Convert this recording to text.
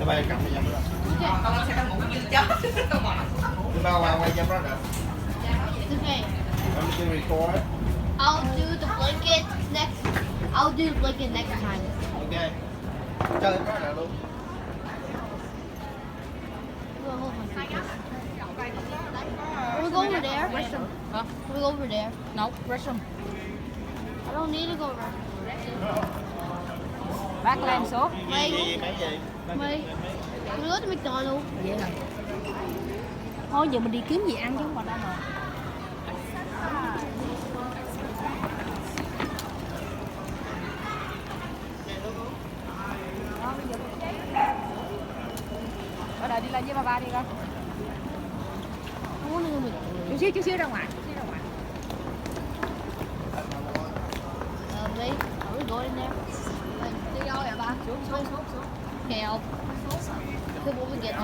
Tụi bay cầm cái dâm đó. Con sẽ ngủ như chó. Tụi bay quay dâm đó nè. Okay. Em chưa record á. I'll do the blanket next. I'll do the blanket next time. Ok. Chơi đó nè luôn. We'll hold my feet. We'll go over there. Restroom. Huh? We'll go over there. No, restroom. I don't need to go over. Bác lên số. Mấy gì? Wait. We go to McDonald's. Vậy hả? Thôi giờ mình đi kiếm gì ăn chứ không còn đâu rồi. Ở đây đi lên với ba đi con. I want to go to McDonald's. Chút xíu ra ngoài. Chút xíu ra ngoài. Wait. Are we going there? Đi đâu vậy ba? Xuống. Okay, I'll. Because when we get